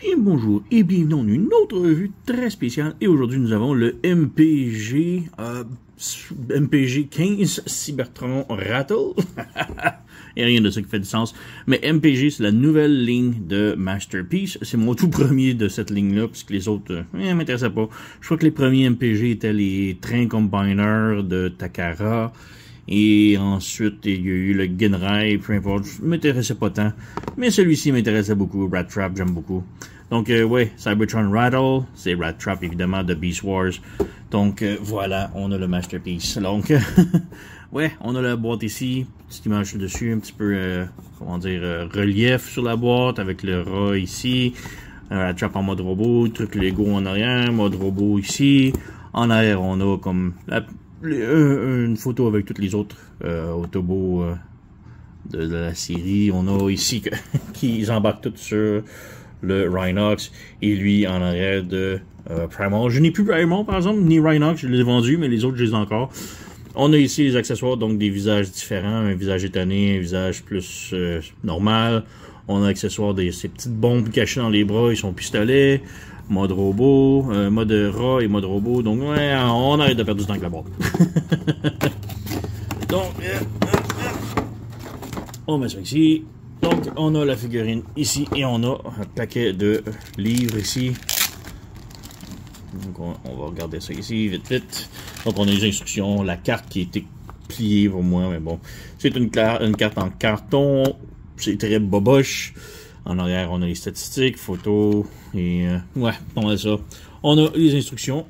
Et bonjour et bienvenue dans une autre revue très spéciale. Et aujourd'hui nous avons le MPG 15 Cybertron Rattle. Il n'y a rien de ça qui fait du sens. Mais MPG, c'est la nouvelle ligne de Masterpiece. C'est mon tout premier de cette ligne-là, puisque les autres ne m'intéressaient pas. Je crois que les premiers MPG étaient les trains combiner de Takara. Et ensuite, il y a eu le Genrai, peu importe, je ne m'intéressais pas tant. Mais celui-ci m'intéressait beaucoup. Rat Trap, j'aime beaucoup. Donc, ouais, Cybertron Rattle, c'est Rat Trap, évidemment, de Beast Wars. Donc, voilà, on a le Masterpiece. Donc, ouais, on a la boîte ici, petite image dessus, un petit peu, comment dire, relief sur la boîte, avec le rat ici. Rat Trap en mode robot, truc Lego en arrière, mode robot ici. En arrière, on a comme une photo avec toutes les autres Autobots de la série. On a ici qu'ils embarquent tous sur le Rhinox et lui en arrière de Primal. Je n'ai plus Primal par exemple, ni Rhinox, je les ai vendus, mais les autres je les ai encore. On a ici les accessoires, donc des visages différents, un visage étonné, un visage plus normal. On a accessoires ces petites bombes cachées dans les bras et son pistolet. Mode robot, mode rat et mode robot. Donc, ouais, on arrête de perdre du temps avec la boîte. Donc, on met ça ici. Donc, on a la figurine ici et on a un paquet de livres ici. Donc, on va regarder ça ici, vite, vite. Donc, on a les instructions, la carte qui a été pliée pour moi, mais bon. C'est une carte en carton. C'est très boboche. En arrière, on a les statistiques, photos, et ouais, on a ça. On a les instructions,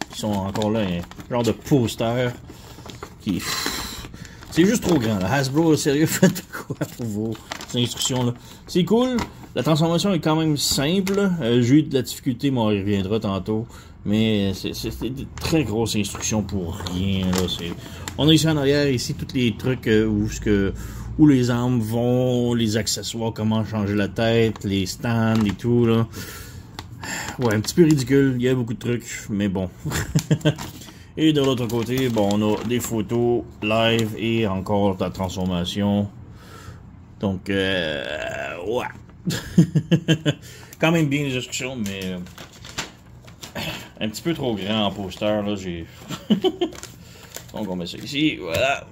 qui sont encore là, un genre de poster, qui... C'est juste trop grand, là. Hasbro, sérieux, faites quoi pour vos instructions, là. C'est cool, la transformation est quand même simple, j'ai eu de la difficulté, mais on y reviendra tantôt, mais c'est des très grosses instructions pour rien, là. On a ici en arrière, ici, tous les trucs où les armes vont, les accessoires, comment changer la tête, les stands et tout, là. Ouais, un petit peu ridicule, il y a beaucoup de trucs, mais bon. Et de l'autre côté, bon, on a des photos live et encore de la transformation. Donc, ouais. Quand même bien les instructions, mais un petit peu trop grand en poster, là, j'ai... Donc, on met ça ici, voilà.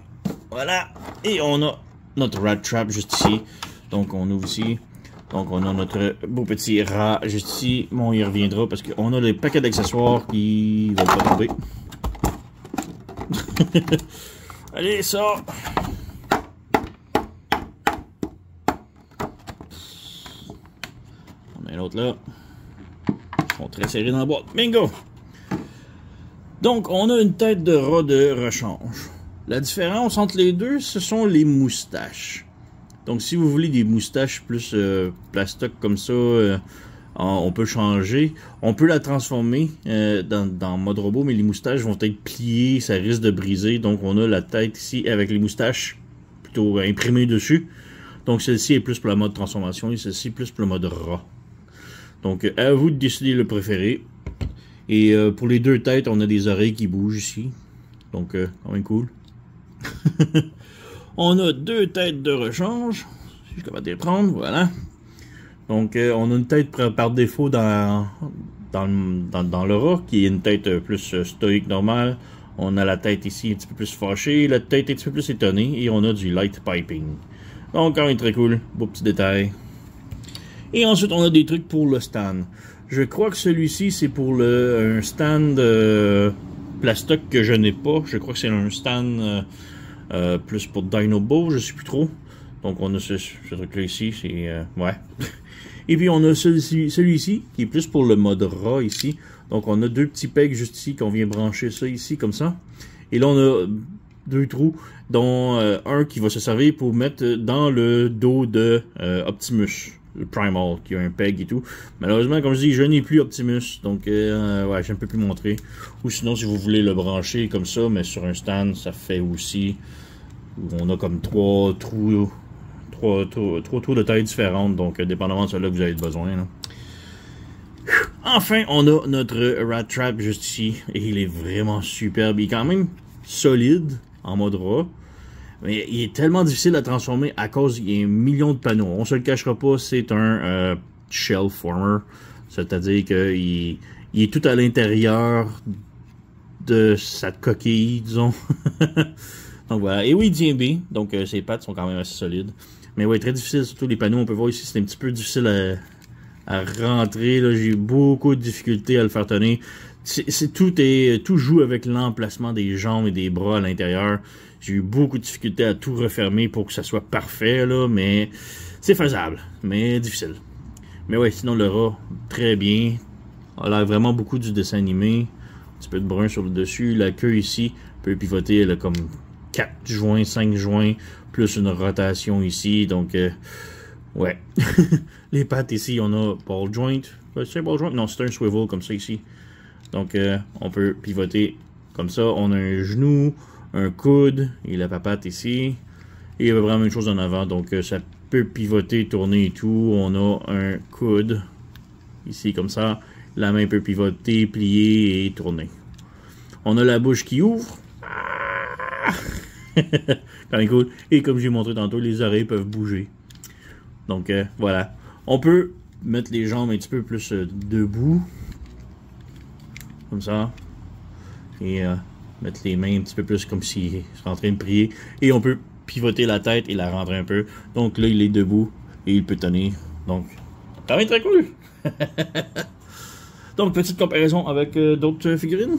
Voilà. Et on a notre Rat Trap juste ici. Donc on ouvre ici. Donc on a notre beau petit rat juste ici. Bon, on y reviendra parce qu'on a les paquets d'accessoires qui vont pas tomber. Allez, ça! On met l'autre là. Ils sont très serrés dans la boîte. Bingo! Donc on a une tête de rat de rechange. La différence entre les deux, ce sont les moustaches. Donc, si vous voulez des moustaches plus plastoc comme ça, on peut changer. On peut la transformer dans mode robot, mais les moustaches vont être pliées, ça risque de briser. Donc, on a la tête ici avec les moustaches plutôt imprimées dessus. Donc, celle-ci est plus pour la mode transformation et celle-ci plus pour le mode rat. Donc, à vous de décider le préféré. Et pour les deux têtes, on a des oreilles qui bougent ici. Donc, quand même cool. On a deux têtes de rechange. Si je suis capable de les prendre, voilà. Donc, on a une tête par défaut dans le rat, qui est une tête plus stoïque normale. On a la tête ici un petit peu plus fâchée, la tête un petit peu plus étonnée, et on a du light piping. Donc, quand même très cool, beau petit détail. Et ensuite, on a des trucs pour le stand. Je crois que celui-ci, c'est pour un stand plastoc que je n'ai pas. Je crois que c'est un stand... plus pour Dinobo, je sais plus trop. Donc on a ce truc-là ici, c'est... ouais. Et puis on a celui-ci, qui est plus pour le mode rat ici. Donc on a deux petits pegs juste ici, qu'on vient brancher ça ici, comme ça. Et là on a deux trous, dont un qui va se servir pour mettre dans le dos de Optimus, le Primal, qui a un peg et tout. Malheureusement, comme je dis, je n'ai plus Optimus, donc ouais, je ne peux plus montrer. Ou sinon, si vous voulez le brancher comme ça, mais sur un stand, ça fait aussi... On a comme trois trous de taille différentes, donc dépendamment de celle-là que vous avez besoin. Là. Enfin, on a notre Rat Trap juste ici, et il est vraiment superbe. Il est quand même solide en mode rat, mais il est tellement difficile à transformer à cause qu'il y a un million de panneaux. On se le cachera pas, c'est un shell former, c'est-à-dire qu'il est tout à l'intérieur de sa coquille, disons. Donc voilà, et oui, il tient bien, donc ses pattes sont quand même assez solides. Mais ouais, très difficile, surtout les panneaux, on peut voir ici, c'est un petit peu difficile à rentrer, là, j'ai eu beaucoup de difficultés à le faire tenir. Tout joue avec l'emplacement des jambes et des bras à l'intérieur. J'ai eu beaucoup de difficultés à tout refermer pour que ça soit parfait, là, mais c'est faisable, mais difficile. Mais ouais, sinon le rat, très bien. A l'air vraiment beaucoup du dessin animé. Un petit peu de brun sur le dessus. La queue ici peut pivoter, elle a comme 4 joints, 5 joints, plus une rotation ici, donc ouais. Les pattes ici, on a ball joint. C'est ball joint? Non, c'est un swivel comme ça ici. Donc on peut pivoter comme ça. On a un genou, un coude et la papate ici. Et il y a vraiment une chose en avant, donc ça peut pivoter, tourner et tout. On a un coude ici comme ça. La main peut pivoter, plier et tourner. On a la bouche qui ouvre. Quand même cool. Et comme j'ai montré tantôt, les oreilles peuvent bouger. Donc voilà. On peut mettre les jambes un petit peu plus debout. Comme ça. Et mettre les mains un petit peu plus comme s'il serait en train de prier. Et on peut pivoter la tête et la rentrer un peu. Donc là, il est debout et il peut tenir. Donc, quand même très cool. Donc, petite comparaison avec d'autres figurines.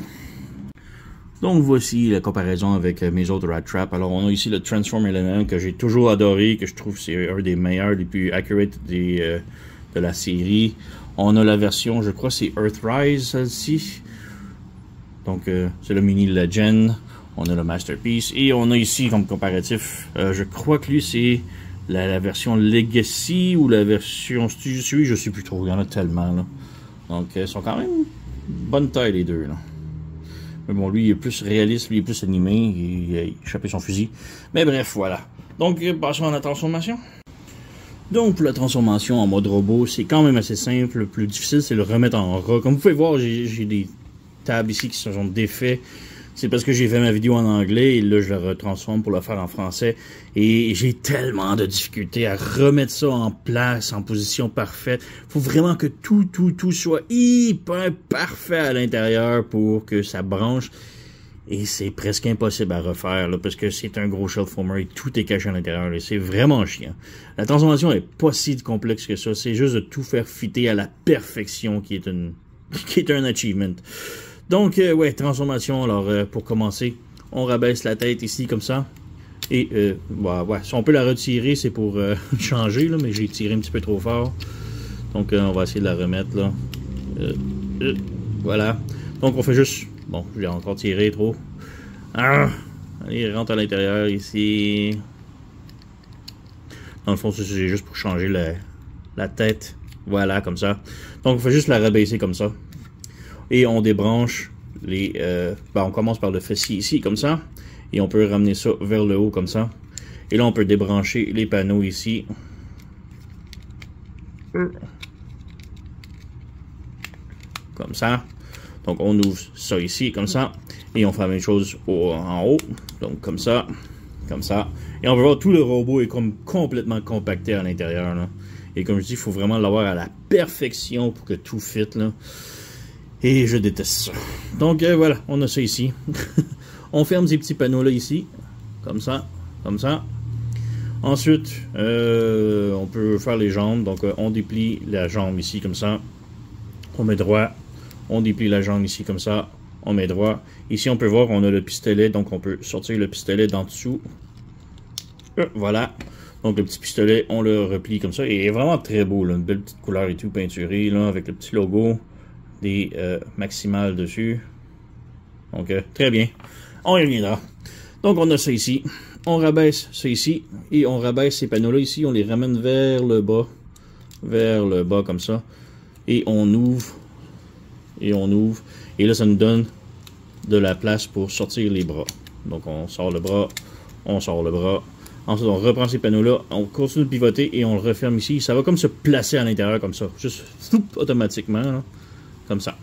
Donc, voici la comparaison avec mes autres Rat Trap. Alors, on a ici le Transform Element que j'ai toujours adoré, que je trouve c'est un des meilleurs, les plus accurate de la série. On a la version, je crois, c'est Earthrise, celle-ci. Donc, c'est le Mini Legend. On a le Masterpiece. Et on a ici, comme comparatif, je crois que lui, c'est la version Legacy ou la version Studio, je sais plus trop, il y en a tellement, là. Donc, ils sont quand même bonne taille, les deux, là. Mais bon, lui, il est plus réaliste, lui, il est plus animé, il a échappé son fusil. Mais bref, voilà. Donc, passons à la transformation. Donc, pour la transformation en mode robot, c'est quand même assez simple. Le plus difficile, c'est le remettre en rat. Comme vous pouvez voir, j'ai des tables ici qui se sont défaits. C'est parce que j'ai fait ma vidéo en anglais et là, je la retransforme pour la faire en français. Et j'ai tellement de difficultés à remettre ça en place, en position parfaite. Faut vraiment que tout soit hyper parfait à l'intérieur pour que ça branche. Et c'est presque impossible à refaire, là, parce que c'est un gros shell former et tout est caché à l'intérieur. Et c'est vraiment chiant. La transformation est pas si complexe que ça. C'est juste de tout faire fitter à la perfection qui est un achievement. Donc, ouais, transformation. Alors, pour commencer, on rabaisse la tête ici, comme ça. Et, ouais, si on peut la retirer, c'est pour changer, là, mais j'ai tiré un petit peu trop fort. Donc, on va essayer de la remettre, là. Voilà. Donc, on fait juste... Bon, je l'ai encore tiré trop. Ah! Allez, rentre à l'intérieur, ici. Dans le fond, c'est juste pour changer la tête. Voilà, comme ça. Donc, on fait juste la rabaisser comme ça. Et on débranche les... on commence par le fessier ici, comme ça. Et on peut ramener ça vers le haut, comme ça. Et là, on peut débrancher les panneaux ici. Comme ça. Donc, on ouvre ça ici, comme ça. Et on fait la même chose en haut. Donc, comme ça. Comme ça. Et on peut voir tout le robot est comme complètement compacté à l'intérieur, là. Et comme je dis, il faut vraiment l'avoir à la perfection pour que tout fit, là. Et je déteste ça. Donc, voilà, on a ça ici. On ferme ces petits panneaux-là ici. Comme ça. Comme ça. Ensuite, on peut faire les jambes. Donc, on déplie la jambe ici, comme ça. On met droit. On déplie la jambe ici, comme ça. On met droit. Ici, on peut voir, on a le pistolet. Donc, on peut sortir le pistolet d'en dessous. Voilà. Donc, le petit pistolet, on le replie comme ça. Et il est vraiment très beau, là. Une belle petite couleur et tout peinturée, là, avec le petit logo des maximales dessus. Donc, très bien. On y reviendra. Donc, on a ça ici. On rabaisse ça ici. Et on rabaisse ces panneaux-là ici. On les ramène vers le bas. Vers le bas, comme ça. Et on ouvre. Et on ouvre. Et là, ça nous donne de la place pour sortir les bras. Donc, on sort le bras. On sort le bras. Ensuite, on reprend ces panneaux-là. On continue de pivoter et on le referme ici. Ça va comme se placer à l'intérieur, comme ça. Juste automatiquement, là. Comme ça.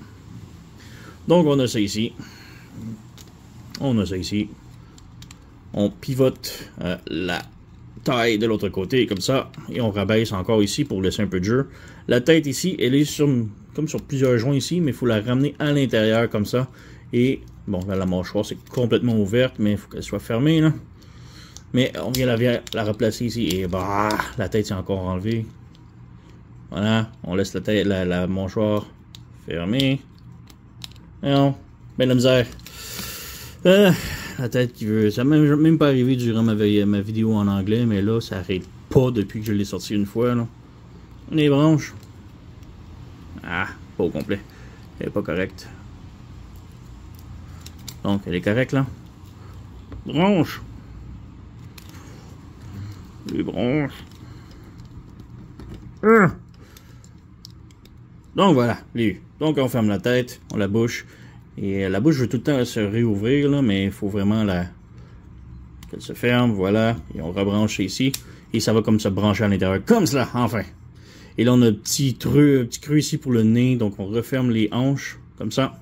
Donc, on a ça ici. On a ça ici. On pivote la taille de l'autre côté, comme ça. Et on rabaisse encore ici pour laisser un peu de jeu. La tête ici, elle est comme sur plusieurs joints ici, mais il faut la ramener à l'intérieur comme ça. Et bon, là, la mâchoire, c'est complètement ouverte, mais il faut qu'elle soit fermée, là. Mais on vient la replacer ici, et bah, la tête, c'est encore enlevée. Voilà, on laisse la tête, la mâchoire fermée. Non, ben la misère. La tête qui veut... Ça m'est même pas arrivé durant ma vidéo en anglais, mais là, ça arrête pas depuis que je l'ai sorti une fois, là. Les branches. Ah, pas au complet. Elle est pas correcte. Donc, elle est correcte, là. Branches. Les branches. Donc, voilà. Donc, on ferme la tête, on la bouche. Et la bouche veut tout le temps se réouvrir, là, mais il faut vraiment qu'elle se ferme, voilà. Et on rebranche ici. Et ça va comme se brancher à l'intérieur, comme cela, enfin. Et là, on a un petit creux ici pour le nez. Donc, on referme les hanches, comme ça.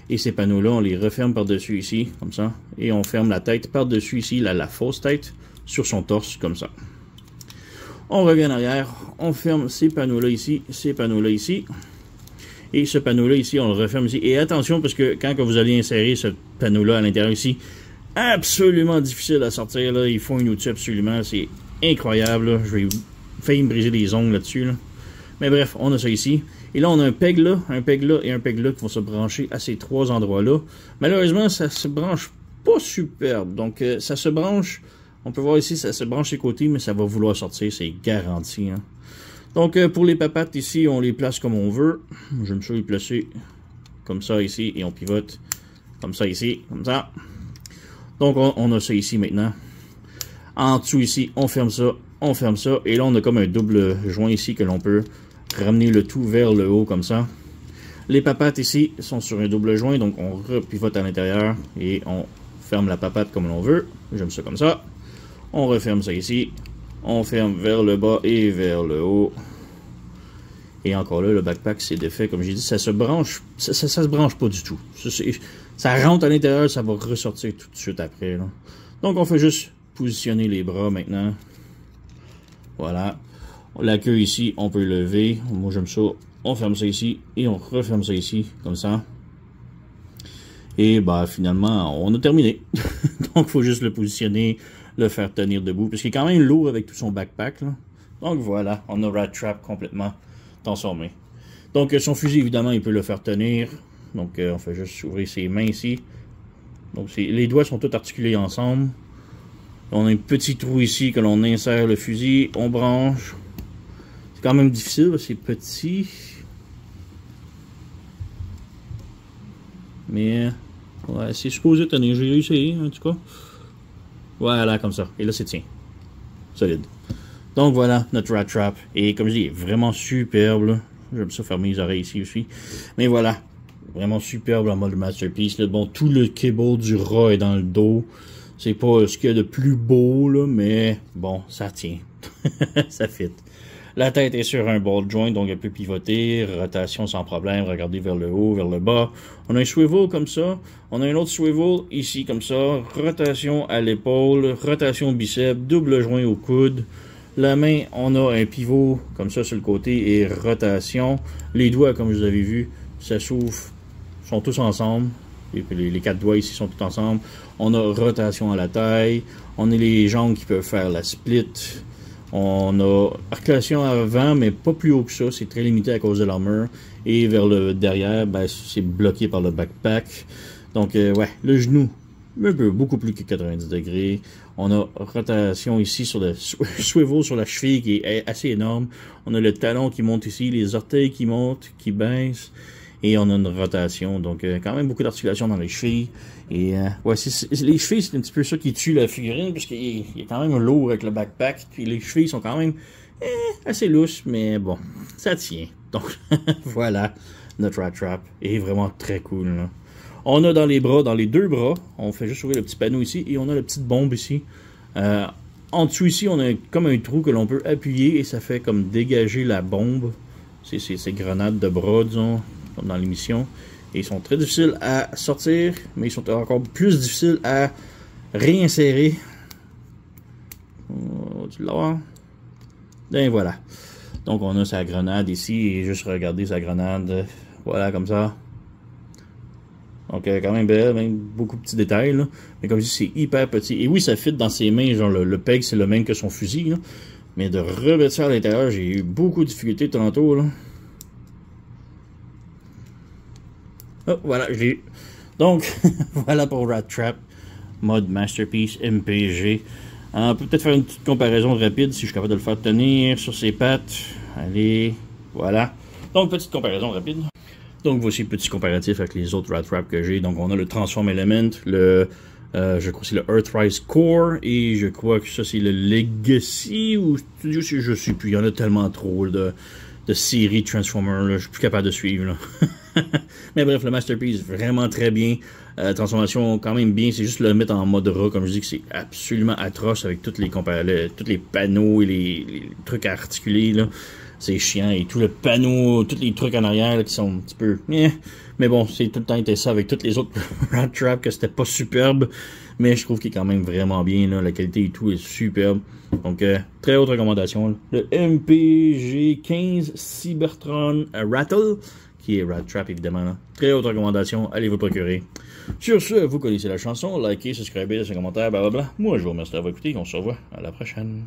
Et ces panneaux-là, on les referme par-dessus ici, comme ça. Et on ferme la tête par-dessus ici, la fausse tête, sur son torse, comme ça. On revient en arrière, on ferme ces panneaux-là ici, ces panneaux-là ici. Et ce panneau-là ici, on le referme ici. Et attention, parce que quand vous allez insérer ce panneau-là à l'intérieur ici, absolument difficile à sortir, là. Il faut un outil absolument, c'est incroyable, là. Je vais faillir me briser les ongles là-dessus, là. Mais bref, on a ça ici. Et là, on a un peg là et un peg là qui vont se brancher à ces trois endroits-là. Malheureusement, ça se branche pas superbe. Donc, ça se branche, on peut voir ici, ça se branche ses côtés, mais ça va vouloir sortir, c'est garanti, hein. Donc, pour les papates ici, on les place comme on veut. J'aime ça les placer comme ça ici, et on pivote comme ça ici, comme ça. Donc, on a ça ici maintenant. En dessous ici, on ferme ça, et là, on a comme un double joint ici que l'on peut ramener le tout vers le haut comme ça. Les papates ici sont sur un double joint, donc on repivote à l'intérieur et on ferme la papate comme l'on veut. J'aime ça comme ça. On referme ça ici. On ferme vers le bas et vers le haut. Et encore là, le backpack c'est défait. Comme j'ai dit, ça se branche. Ça se branche pas du tout. Ça rentre à l'intérieur, ça va ressortir tout de suite après, là. Donc on fait juste positionner les bras maintenant. Voilà. La queue ici, on peut lever. Moi j'aime ça. On ferme ça ici et on referme ça ici, comme ça. Et bah finalement, on a terminé. Donc il faut juste le positionner, le faire tenir debout, parce qu'il est quand même lourd avec tout son backpack, là. Donc voilà, on a Rat Trap complètement transformé. Donc son fusil, évidemment, il peut le faire tenir. Donc on fait juste ouvrir ses mains ici. Donc les doigts sont tous articulés ensemble. On a un petit trou ici que l'on insère le fusil, on branche. C'est quand même difficile, c'est petit. Mais ouais, c'est supposé tenir, j'ai réussi en tout cas. Voilà, comme ça. Et là, c'est tient. Solide. Donc voilà, notre Rat Trap. Et comme je dis, il est vraiment superbe. J'aime ça fermer les oreilles ici aussi. Mais voilà, vraiment superbe en mode masterpiece, là. Bon, tout le cable du rat est dans le dos. C'est pas ce qu'il y a de plus beau, là, mais bon, ça tient. Ça fit. La tête est sur un ball joint, donc elle peut pivoter, rotation sans problème, regarder vers le haut, vers le bas. On a un swivel comme ça, on a un autre swivel ici comme ça, rotation à l'épaule, rotation au biceps, double joint au coude. La main, on a un pivot comme ça sur le côté et rotation. Les doigts, comme vous avez vu, ça s'ouvre, sont tous ensemble. Et puis les quatre doigts ici sont tous ensemble. On a rotation à la taille, on a les jambes qui peuvent faire la split. On a articulation avant, mais pas plus haut que ça. C'est très limité à cause de l'armure. Et vers le derrière, ben, c'est bloqué par le backpack. Donc, ouais, le genou, un peu, beaucoup plus que 90 degrés. On a rotation ici sur le swivel sur la cheville qui est assez énorme. On a le talon qui monte ici, les orteils qui montent, qui baissent. Et on a une rotation, donc quand même beaucoup d'articulation dans les chevilles. Et ouais, les chevilles, c'est un petit peu ça qui tue la figurine, parce qu'il est quand même lourd avec le backpack. Puis les chevilles sont quand même assez lousses, mais bon, ça tient. Donc voilà, notre Rat Trap est vraiment très cool, là. On a dans les bras, dans les deux bras, on fait juste ouvrir le petit panneau ici, et on a la petite bombe ici. En dessous ici, on a comme un trou que l'on peut appuyer, et ça fait comme dégager la bombe. C'est ces grenades de bras, disons, comme dans l'émission. Et ils sont très difficiles à sortir, mais ils sont encore plus difficiles à réinsérer. Tu l'as? Ben voilà. Donc on a sa grenade ici, et juste regarder sa grenade, voilà comme ça. Donc quand même belle, même beaucoup de petits détails, là. Mais comme je dis, c'est hyper petit. Et oui, ça fit dans ses mains, genre le peg c'est le même que son fusil, là. Mais de remettre ça à l'intérieur, j'ai eu beaucoup de difficultés tantôt, là. Oh, voilà, j'ai... Donc, voilà pour Rat Trap, mode Masterpiece MPG. On peut peut-être faire une petite comparaison rapide, si je suis capable de le faire tenir sur ses pattes. Allez, voilà. Donc, petite comparaison rapide. Donc, voici le petit comparatif avec les autres Rat Trap que j'ai. Donc, on a le Transform Element, le... je crois que c'est le Earthrise Core, et je crois que ça c'est le Legacy, ou Studio, je sais plus, il y en a tellement trop de séries Transformers, là, je suis plus capable de suivre, là. Mais bref, le Masterpiece, vraiment très bien, transformation quand même bien, c'est juste le mettre en mode RAW, comme je dis que c'est absolument atroce avec tous les panneaux et les trucs à articuler, là. C'est chiant, et tout le panneau, tous les trucs en arrière là, qui sont un petit peu... Mais bon, c'est tout le temps été ça avec toutes les autres Rat Trap, que c'était pas superbe. Mais je trouve qu'il est quand même vraiment bien, là. La qualité et tout est superbe. Donc, très haute recommandation. Là. Le MPG 15 Cybertron Rattle, qui est Rat Trap évidemment. Là. Très haute recommandation, allez vous procurer. Sur ce, vous connaissez la chanson, likez, subscribez, laissez un commentaire, blablabla. Moi, je vous remercie d'avoir écouté, on se revoit à la prochaine.